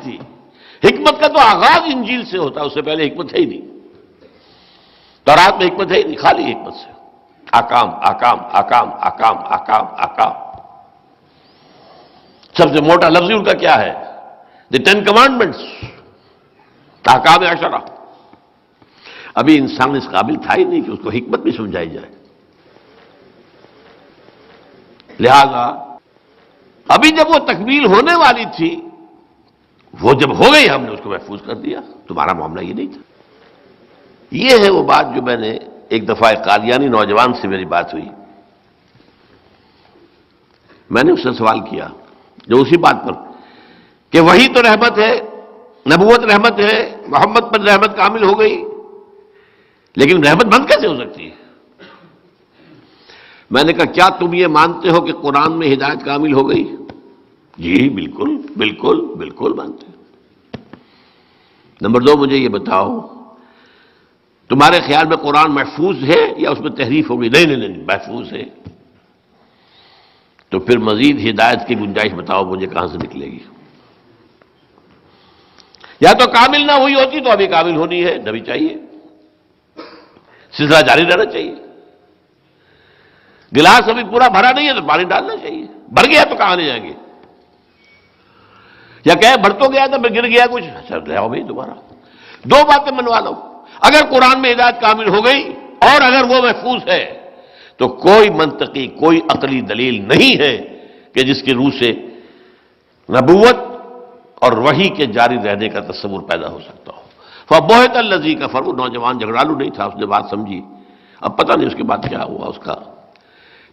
تھی. حکمت کا تو آغاز انجیل سے ہوتا ہے، اس سے پہلے حکمت ہے ہی نہیں. تورات میں حکمت ہے ہی نہیں، خالی حکمت سے. احکام احکام احکام احکام احکام احکام. سب سے موٹا لفظ ان کا کیا ہے؟ دی 10 کمانڈمنٹس، احکام عشرہ. ابھی انسان اس قابل تھا ہی نہیں کہ اس کو حکمت بھی سمجھائی جائے. لہذا ابھی جب وہ تکمیل ہونے والی تھی، وہ جب ہو گئی ہم نے اس کو محفوظ کر دیا. تمہارا معاملہ یہ نہیں تھا. یہ ہے وہ بات جو میں نے ایک دفعہ ایک قادیانی نوجوان سے میری بات ہوئی. میں نے اس سے سوال کیا جو اسی بات پر کہ وہی تو رحمت ہے، نبوت رحمت ہے، محمد پر رحمت کامل ہو گئی، لیکن رحمت بند کیسے ہو سکتی ہے؟ میں نے کہا کیا تم یہ مانتے ہو کہ قرآن میں ہدایت کامل ہو گئی؟ جی بالکل بالکل بالکل مانتے ہیں. نمبر 2 مجھے یہ بتاؤ تمہارے خیال میں قرآن محفوظ ہے یا اس میں تحریف ہو گئی؟ نہیں نہیں نہیں، محفوظ ہے. تو پھر مزید ہدایت کی گنجائش بتاؤ مجھے کہاں سے نکلے گی؟ یا تو کامل نہ ہوئی ہوتی تو ابھی کامل ہونی ہے، نبی چاہیے، سلسلہ جاری رہنا چاہیے. گلاس ابھی پورا بھرا نہیں ہے تو پانی ڈالنا چاہیے. بھر گیا تو کہاں لے جائیں گے؟ یا کہ بھر تو گیا تو گر گیا کچھ، اچھا لے آؤ بھائی دوبارہ. 2 باتیں منوا لو. اگر قرآن میں ہدایت کامل ہو گئی اور اگر وہ محفوظ ہے تو کوئی منطقی کوئی عقلی دلیل نہیں ہے کہ جس کی روح سے نبوت اور وحی کے جاری رہنے کا تصور پیدا ہو سکتا ہو. فبہت الذی کفر، وہ نوجوان جھگڑالو نہیں تھا، اس نے بات سمجھی. اب پتہ نہیں اس کے بعد کیا ہوا اس کا،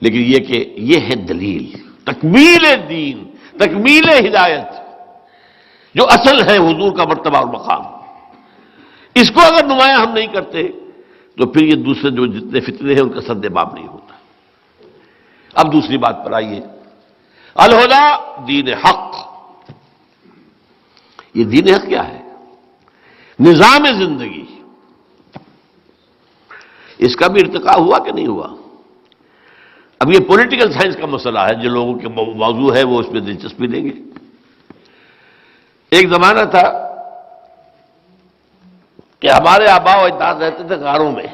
لیکن یہ کہ یہ ہے دلیل تکمیل دین، تکمیل ہدایت، جو اصل ہے حضور کا مرتبہ اور مقام. اس کو اگر نمایاں ہم نہیں کرتے تو پھر یہ دوسرے جو جتنے فتنے ہیں ان کا سد باب نہیں ہوتا. اب دوسری بات پر آئیے، الہدی دین حق. یہ دین حق کیا ہے؟ نظام زندگی. اس کا بھی ارتقاء ہوا کہ نہیں ہوا؟ اب یہ پولیٹیکل سائنس کا مسئلہ ہے، جو لوگوں کے موضوع ہے وہ اس میں دلچسپی لیں گے. ایک زمانہ تھا کہ ہمارے آباء و اجداد رہتے تھے غاروں میں،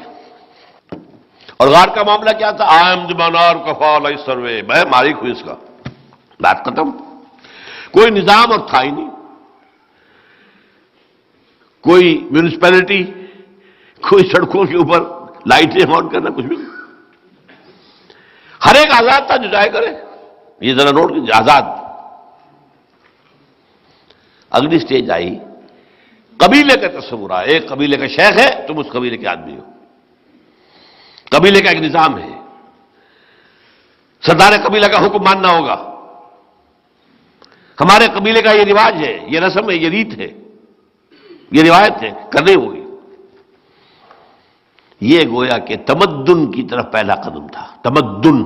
اور غار کا معاملہ کیا تھا؟ آئم دمانار کفال سروے، میں مالک ہوں اس کا، بات ختم. کوئی نظام اور تھا ہی نہیں، کوئی میونسپلٹی، کوئی سڑکوں کے اوپر لائٹیں آن کرنا، کچھ بھی. ہر ایک آزاد تھا جو جائے کرے. یہ ذرا نوٹ کیجیے، آزاد. اگلی سٹیج آئی، قبیلے کا تصور آیا. ایک قبیلے کا شیخ ہے، تم اس قبیلے کے آدمی ہو. قبیلے کا ایک نظام ہے، سردار قبیلہ کا حکم ماننا ہوگا. ہمارے قبیلے کا یہ رواج ہے، یہ رسم ہے، یہ ریت ہے، یہ روایت ہے، کرنی ہوگی. یہ گویا کہ تمدن کی طرف پہلا قدم تھا. تمدن،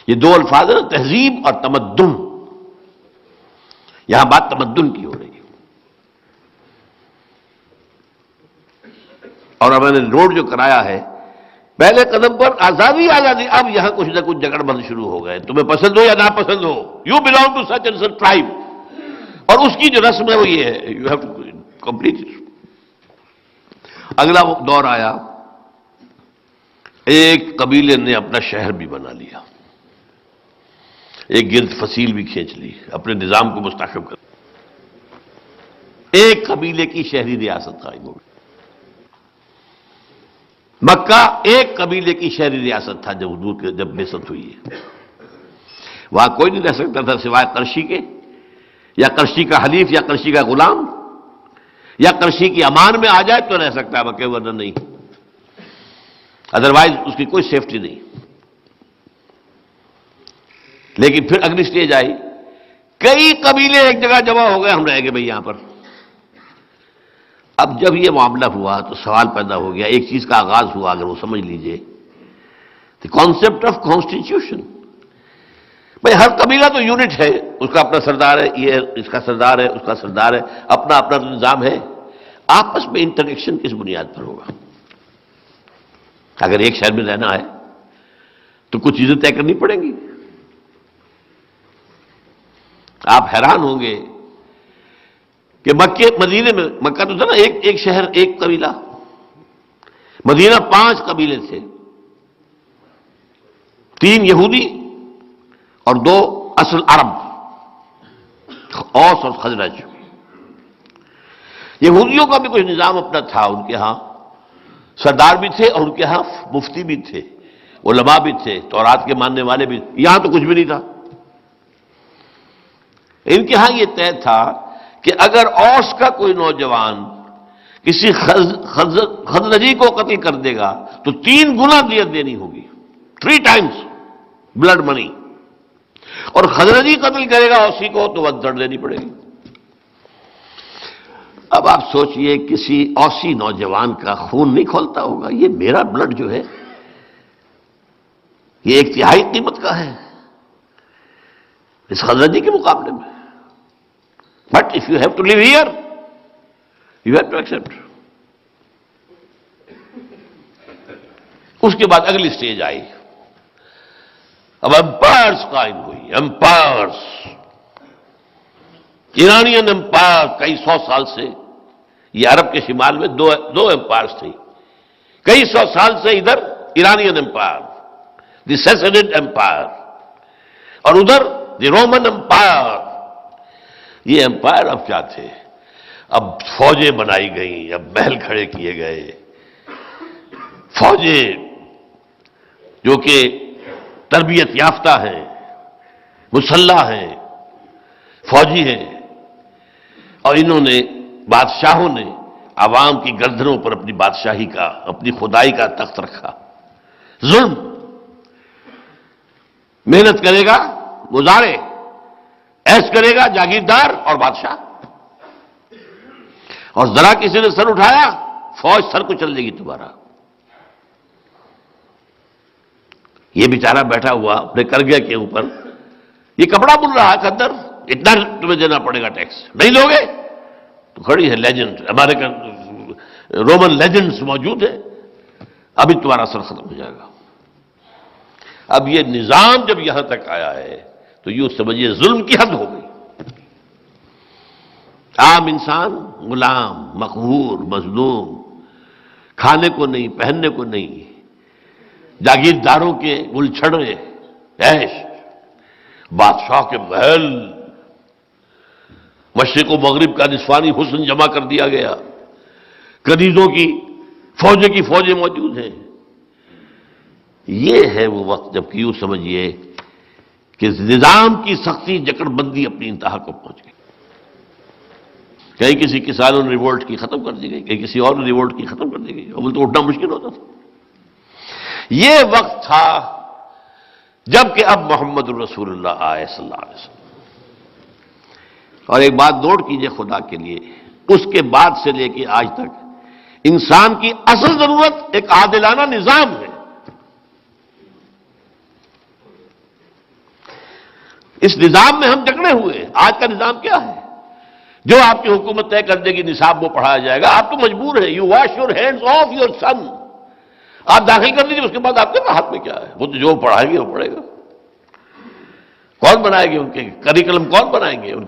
یہ 2 الفاظ ہیں، تہذیب اور تمدن. یہاں بات تمدن کی ہو رہی ہے. اور میں نے نوٹ جو کرایا ہے، پہلے قدم پر آزادی آزادی، اب یہاں کچھ نہ کچھ جگڑ بند شروع ہو گئے. تمہیں پسند ہو یا نہ پسند ہو، you belong to such and such tribe, اور اس کی جو رسم ہے وہ یہ ہے، you have to complete it. اگلا دور آیا، ایک قبیلے نے اپنا شہر بھی بنا لیا، ایک گرد فصیل بھی کھینچ لی، اپنے نظام کو مستحکم کر. ایک قبیلے کی شہری ریاست قائم ہو گئی. مکہ ایک قبیلے کی شہری ریاست تھا جب حضور کے جب بعثت ہوئی ہے. وہاں کوئی نہیں رہ سکتا تھا سوائے قرشی کے، یا قرشی کا حلیف، یا قرشی کا غلام، یا قرشی کی امان میں آ جائے تو رہ سکتا ہے مکہ، ورنہ نہیں. ادروائز اس کی کوئی سیفٹی نہیں. لیکن پھر اگلی سٹیج آئی، کئی قبیلے ایک جگہ جمع ہو گئے، ہم رہ گئے بھئی یہاں پر. اب جب یہ معاملہ ہوا تو سوال پیدا ہو گیا، ایک چیز کا آغاز ہوا، اگر وہ سمجھ لیجئے، دی کانسیپٹ آف کانسٹیٹیوشن. بھئی ہر قبیلہ تو یونٹ ہے، اس کا اپنا سردار ہے، یہ اس کا سردار ہے، اس کا سردار ہے، اپنا اپنا نظام ہے. آپس میں انٹریکشن کس بنیاد پر ہوگا؟ اگر ایک شہر میں رہنا ہے تو کچھ چیزیں طے کرنی پڑیں گی. آپ حیران ہوں گے کہ مکے مدینے میں، مکہ تو تھا نا ایک شہر ایک قبیلہ، مدینہ 5 قبیلے تھے، 3 یہودی اور 2 اصل عرب، اوس اور خزرج۔ یہودیوں کا بھی کچھ نظام اپنا تھا، ان کے ہاں سردار بھی تھے اور ان کے ہاں مفتی بھی تھے، علماء بھی تھے، تورات کے ماننے والے بھی، یہاں تو کچھ بھی نہیں تھا۔ ان کے ہاں یہ طے تھا کہ اگر اوس کا کوئی نوجوان کسی خزرجی کو قتل کر دے گا تو 3 گنا دیت دینی ہوگی، 3 ٹائمز بلڈ منی، اور خزرجی قتل کرے گا اوسی کو تو ودڑ دینی پڑے گی۔ اب آپ سوچئے کسی اوسی نوجوان کا خون نہیں کھولتا ہوگا، یہ میرا بلڈ جو ہے یہ 1/3 قیمت کا ہے اس خزرجی کے مقابلے میں۔ But if you have to live here you have to accept. اس کے بعد اگلی سٹیج آئی، اب امپائرز قائم ہوئی، امپائرز، ایرانین امپائر، کئی 100 سال سے یہ عرب کے شمال میں دو امپائرز تھے، کئی 100 سال سے ادھر ایرانین امپائر، دی سیسنڈ امپائر، اور ادھر دی رومن امپائر۔ یہ امپائر اب کیا تھے؟ اب فوجیں بنائی گئیں، اب محل کھڑے کیے گئے، فوجیں جو کہ تربیت یافتہ ہیں، مسلح ہیں، فوجی ہیں، اور انہوں نے، بادشاہوں نے عوام کی گردنوں پر اپنی بادشاہی کا، اپنی خدائی کا تخت رکھا۔ ظلم، محنت کرے گا مزارع، ایش کرے گا جاگیردار اور بادشاہ، اور ذرا کسی نے سر اٹھایا فوج سر کو چل جائے گی تمہارا۔ یہ بیچارہ بیٹھا ہوا اپنے کرگیا کے اوپر، یہ کپڑا بن رہا ہے اندر، اتنا تمہیں دینا پڑے گا ٹیکس، نہیں لوگے تو کھڑی ہے لیجنڈ، ہمارے رومن لیجنڈز موجود ہیں، ابھی تمہارا سر ختم ہو جائے گا۔ اب یہ نظام جب یہاں تک آیا ہے تو یوں سمجھیے ظلم کی حد ہو گئی۔ عام انسان غلام، مقہور، مظلوم، کھانے کو نہیں، پہننے کو نہیں، جاگیرداروں کے گل چھڑے عیش، بادشاہ کے محل، مشرق و مغرب کا نسوانی حسن جمع کر دیا گیا، کنیزوں کی فوجیں موجود ہیں۔ یہ ہے وہ وقت جب کہ یوں سمجھیے کہ نظام کی سختی جکڑ بندی اپنی انتہا کو پہنچ گئی۔ کہیں کسی کسانوں نے ریوولٹ کی ختم کر دی گئی، کہیں کسی اور نے ریوولٹ کی ختم کر دی گئی، اب تو اٹھنا مشکل ہوتا تھا۔ یہ وقت تھا جب کہ اب محمد الرسول اللہ آئے صلی اللہ علیہ وسلم۔ اور ایک بات نوٹ کیجئے خدا کے لیے، اس کے بعد سے لے کے آج تک انسان کی اصل ضرورت ایک عادلانہ نظام ہے۔ اس نظام میں ہم جکڑے ہوئے ہیں۔ آج کا نظام کیا ہے؟ جو آپ کی حکومت طے کر دے گی نصاب وہ پڑھایا جائے گا، آپ تو مجبور ہیں، you wash your hands of your son, آپ داخل کر دیجیے، اس کے بعد آپ کے ہاتھ میں کیا ہے؟ وہ تو جو پڑھائیں گے وہ پڑھے گا۔ کون بنائے گے ان کے کریکلم؟ کون بنائیں گے ان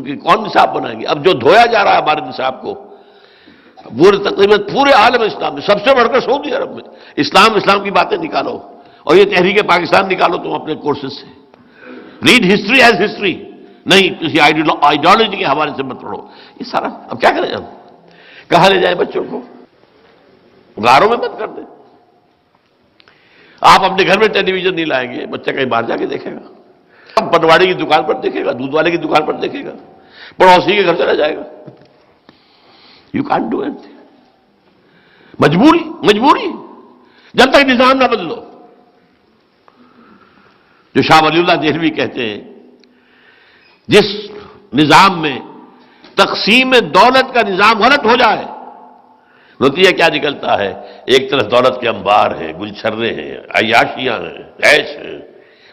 کے کون نصاب بنائیں گے؟ اب جو دھویا جا رہا ہے ہمارے نصاب کو تقریباً پورے عالم اسلام میں، سب سے بڑھ کر سعودی عرب میں، اسلام کی باتیں نکالو، اور یہ تحریک پاکستان نکالو تم اپنے کورسز سے، ریڈ ہسٹری ایز ہسٹری، نہیں کسی آئیڈیالوجی کے حوالے سے مت پڑھو۔ یہ سارا اب کیا کریں ہم؟ کہاں لے جائیں بچوں کو؟ غاروں میں مت کر دیں۔ آپ اپنے گھر میں ٹیلی ویژن نہیں لائیں گے، بچہ کہیں باہر جا کے دیکھے گا، اب پٹواڑی کی دکان پر دیکھے گا، دودھ والے کی دکان پر دیکھے گا، پڑوسی کے گھر چلا جائے گا۔ یو کانٹ ڈو اینی تھنگ۔ مجبوری جب تک نظام نہ بدلو۔ جو شاہ ولی اللہ دہلوی کہتے ہیں، جس نظام میں تقسیم دولت کا نظام غلط ہو جائے، نتیجہ کیا نکلتا ہے؟ ایک طرف دولت کے انبار ہیں، گلچھرے ہیں، عیاشیاں ہیں، عیش ہیں،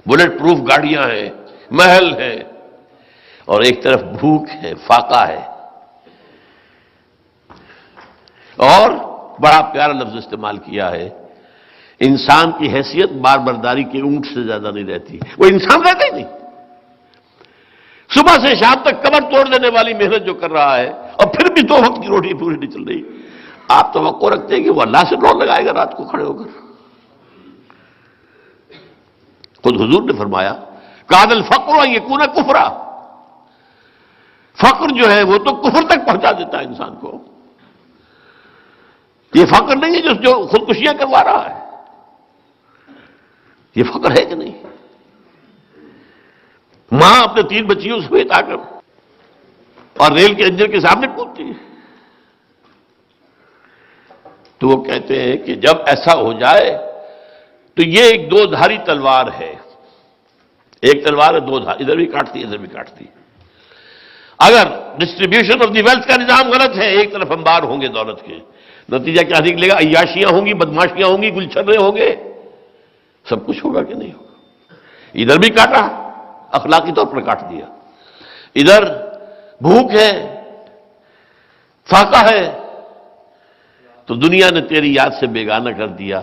بلٹ پروف گاڑیاں ہیں، محل ہیں، اور ایک طرف بھوک ہے، فاقہ ہے۔ اور بڑا پیارا لفظ استعمال کیا ہے، انسان کی حیثیت بار برداری کے اونٹ سے زیادہ نہیں رہتی۔ وہ انسان رہتا ہی نہیں، صبح سے شام تک کمر توڑ دینے والی محنت جو کر رہا ہے، پھر بھی 2 وقت کی روٹی پوری نہیں چل رہی، آپ توقع رکھتے ہیں کہ وہ اللہ سے دوڑ لگائے گا رات کو کھڑے ہو کر؟ خود حضور نے فرمایا کاد الفقر ان یکون کفرا، فقر جو ہے وہ تو کفر تک پہنچا دیتا ہے انسان کو۔ یہ فقر نہیں ہے جو خودکشیاں کروا رہا ہے، یہ فقر ہے کہ نہیں؟ ماں اپنے 3 بچیوں سمیت آ کر اور ریل کے انجن کے سامنے کودتی ہے، تو وہ کہتے ہیں کہ جب ایسا ہو جائے تو یہ ایک 2 دھاری تلوار ہے، ایک تلوار ہے 2 دھار، ادھر بھی کاٹتی ادھر بھی کاٹتی۔ اگر ڈسٹریبیوشن آف دی ویلتھ کا نظام غلط ہے، ایک طرف انبار ہوں گے دولت کے، نتیجہ کیا نکلے گا؟ عیاشیاں ہوں گی، بدماشیاں ہوں گی، گلچھرے ہوں گے، سب کچھ ہوگا کہ نہیں ہوگا؟ ادھر بھی کاٹا، اخلاقی طور پر کاٹ دیا، ادھر بھوک ہے، فاقہ ہے، تو دنیا نے تیری یاد سے بیگانہ کر دیا،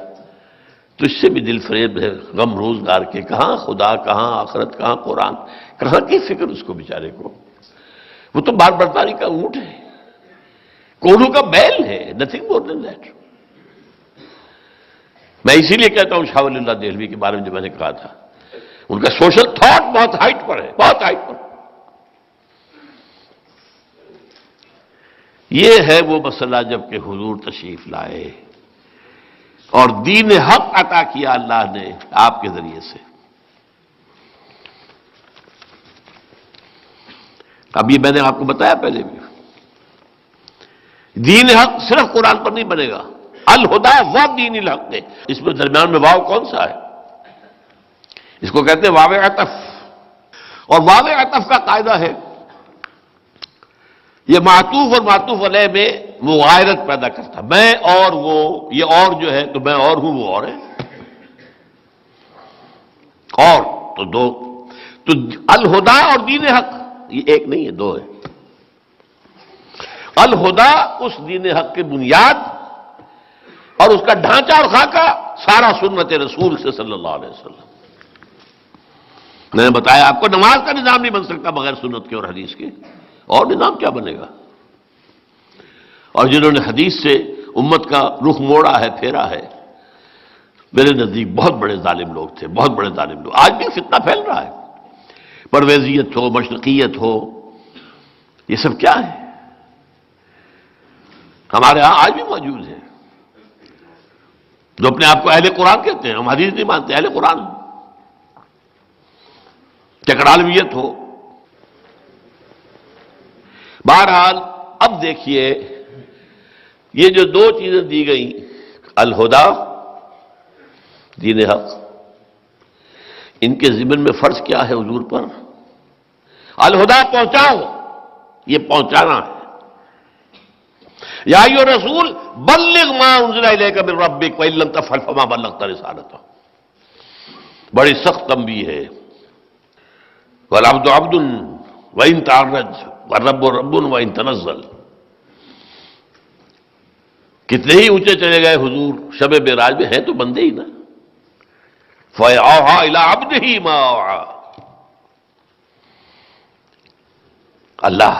تو اس سے بھی دل فریب ہے غم روزگار کے، کہاں خدا، کہاں آخرت، کہاں قرآن، کہاں کی فکر اس کو بیچارے کو؟ وہ تو بار برداری کا اونٹ ہے، کوڑوں کا بیل ہے، نتھنگ مور دین دیٹ۔ میں اسی لیے کہتا ہوں شاہ ولی اللہ دہلوی کے بارے میں جو میں نے کہا تھا، ان کا سوشل تھاٹ بہت ہائٹ پر ہے، بہت ہائٹ پر۔ یہ ہے وہ مسئلہ جب کہ حضور تشریف لائے اور دین حق عطا کیا اللہ نے آپ کے ذریعے سے۔ اب یہ میں نے آپ کو بتایا پہلے بھی، دین حق صرف قرآن پر نہیں بنے گا، الہدی و دین الحق ہے۔ اس میں درمیان میں واو کون سا ہے؟ اس کو کہتے ہیں واو عطف، اور واو عطف کا قاعدہ ہے یہ معطوف اور معطوف علیہ میں مغایرت پیدا کرتا، میں اور وہ، یہ اور جو ہے تو میں اور ہوں، وہ اور ہے، اور تو 2، تو الہدی اور دین حق یہ ایک نہیں ہے، 2 ہے۔ الہدی اس دین حق کی بنیاد اور اس کا ڈھانچہ اور خاکہ سارا سنت رسول سے صلی اللہ علیہ وسلم۔ میں نے بتایا آپ کو نماز کا نظام نہیں بن سکتا بغیر سنت کے اور حدیث کے، اور نظام کیا بنے گا؟ اور جنہوں نے حدیث سے امت کا رخ موڑا ہے، پھیرا ہے، میرے نزدیک بہت بڑے ظالم لوگ تھے، بہت بڑے ظالم لوگ۔ آج بھی فتنہ پھیل رہا ہے، پرویزیت ہو، مشرقیت ہو، یہ سب کیا ہے؟ ہمارے ہاں آج بھی موجود ہے جو اپنے آپ کو اہل قرآن کہتے ہیں، ہم حدیث نہیں مانتے، اہل قرآن، چکڑالویت ہو۔ بہرحال اب دیکھیے یہ جو 2 چیزیں دی گئیں، الہدی، دین حق، ان کے ضمن میں فرض کیا ہے حضور پر؟ الہدی پہنچاؤ، یہ پہنچانا ہے۔ یا ایھا الرسول بلغ ما انزل الیک من ربک وان لم تفعل فما بلغت رسالتہ، بڑی سخت تنبیہ ہے۔ والعبد عبد وان تعرض والرب رب وان تنزل۔ کتنے ہی اونچے چلے گئے حضور شب معراج میں، ہیں تو بندے ہی نا۔ فَأَوْحَىٰ إِلَىٰ عَبْدِهِ مَا أَوْحَىٰ، اللہ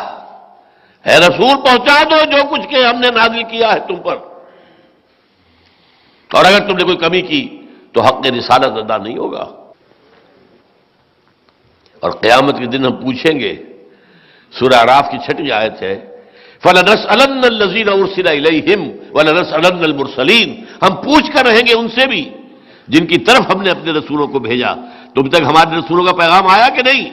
اے رسول پہنچا دو جو کچھ کہ ہم نے نازل کیا ہے تم پر، اور اگر تم نے کوئی کمی کی تو حق رسالت ادا نہیں ہوگا۔ اور قیامت کے دن ہم پوچھیں گے، سورہ اعراف کی 6 آیت ہے، فَلَنَسْأَلَنَّ الَّذِينَ أُرْسِلَ إِلَيْهِمْ وَلَنَسْأَلَنَّ الْمُرْسَلِينَ، ہم پوچھ کر رہیں گے ان سے بھی جن کی طرف ہم نے اپنے رسولوں کو بھیجا، تم تک ہمارے رسولوں کا پیغام آیا کہ نہیں؟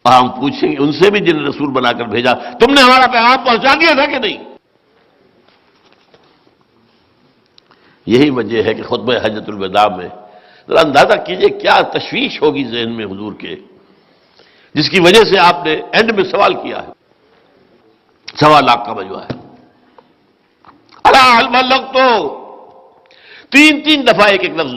اور ہم پوچھیں گے ان سے بھی جن رسول بنا کر بھیجا، تم نے ہمارا پیغام پہنچا دیا تھا کہ نہیں؟ یہی وجہ ہے کہ خطبہ حجۃ الوداع میں ذرا اندازہ کیجئے کیا تشویش ہوگی ذہن میں حضور کے، جس کی وجہ سے آپ نے اینڈ میں سوال کیا ہے۔ 1.25 لاکھ کا مجموعہ ہے، الا هل بلغت، 3 دفعہ ایک لفظ